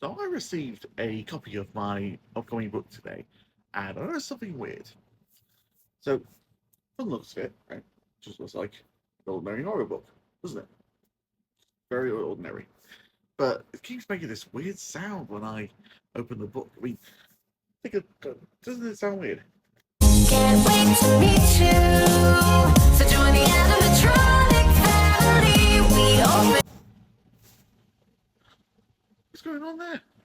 So I received a copy of my upcoming book today, and I noticed something weird. So, one looks at it, right? Just looks like an ordinary horror book, doesn't it? Very ordinary. But it keeps making this weird sound when I open the book. I mean, doesn't it sound weird? Can't wait to meet you. So join the animatronic family. We open. What's going on there?